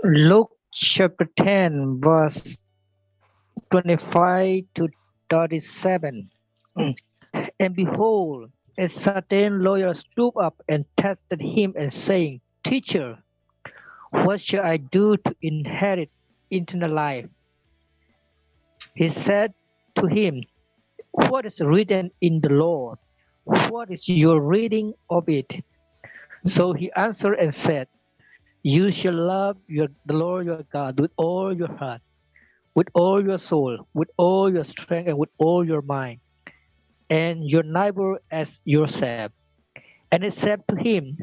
Luke chapter 10, verse 25 to 37. And behold, a certain lawyer stood up and tested him, and saying, Teacher, what shall I do to inherit eternal life? He said to him, What is written in the law? What is your reading of it? So he answered and said, You shall love the Lord your God with all your heart, with all your soul, with all your strength, and with all your mind, and your neighbor as yourself. And he said to him,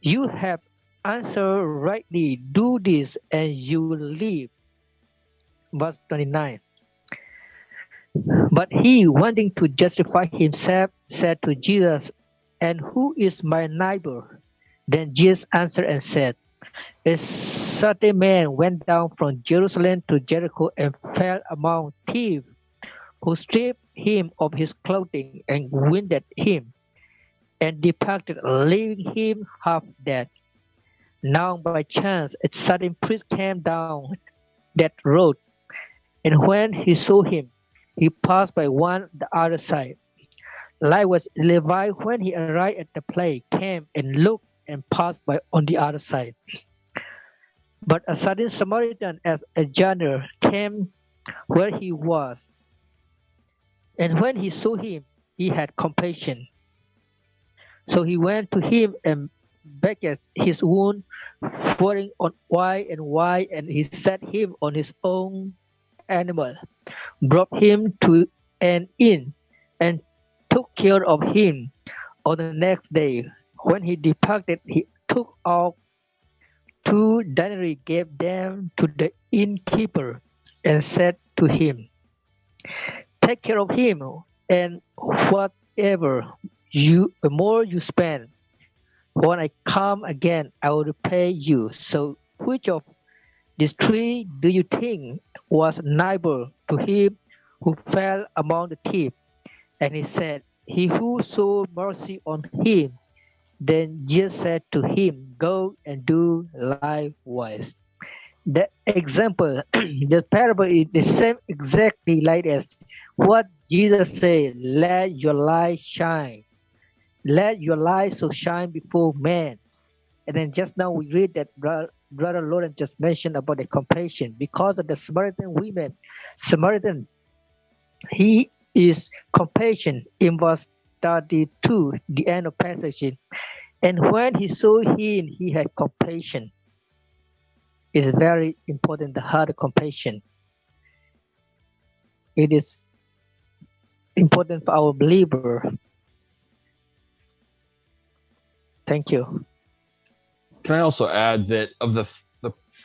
You have answered rightly, do this, and you will live. Verse 29. But he, wanting to justify himself, said to Jesus, And who is my neighbor? Then Jesus answered and said, A certain man went down from Jerusalem to Jericho and fell among thieves, who stripped him of his clothing and wounded him, and departed, leaving him half dead. Now by chance a certain priest came down that road, and when he saw him, he passed by one the other side. Likewise Levi, when he arrived at the place, came and looked and passed by on the other side. But a certain Samaritan as a journeyman came where he was, and when he saw him, he had compassion. So he went to him and bandaged his wound, pouring on oil and wine, and he set him on his own animal, brought him to an inn, and took care of him. On the next day, when he departed, he took out 2 denarii, gave them to the innkeeper, and said to him, Take care of him, and whatever more you spend, when I come again, I will repay you. So which of these three do you think was neighbor to him who fell among the thieves? And he said, He who showed mercy on him. Then Jesus said to him, Go and do likewise. The example, the parable is the same exactly like as what Jesus said, Let your light shine. Let your light so shine before men. And then just now we read that Brother Lawrence just mentioned about the compassion. Because of the Samaritan, he is compassion in verse 32, the end of passage. And when he saw him, he had compassion. It's very important, the heart of compassion. It is important for our believer. Thank you. Can I also add that of the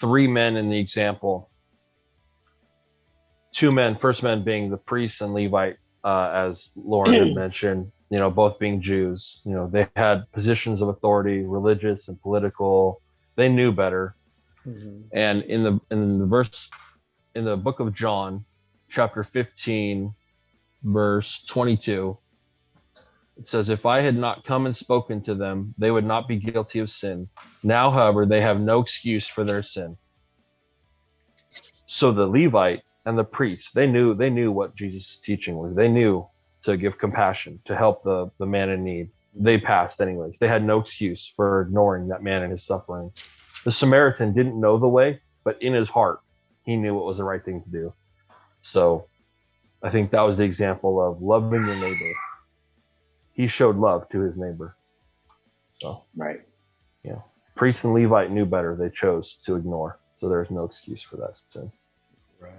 3 men in the example, 2 men, first man being the priest and Levite, as Lauren had mentioned, both being Jews, they had positions of authority, religious and political. They knew better. Mm-hmm. And in the book of John, chapter 15, verse 22, it says, If I had not come and spoken to them, they would not be guilty of sin. Now, however, they have no excuse for their sin. So the Levite and the priest, they knew what Jesus' teaching was. They knew to give compassion, to help the man in need. They passed anyways. They had no excuse for ignoring that man and his suffering. The Samaritan didn't know the way, but in his heart, he knew what was the right thing to do. So I think that was the example of loving your neighbor. He showed love to his neighbor. So, right. Yeah. Priest and Levite knew better. They chose to ignore. So there's no excuse for that sin. Right.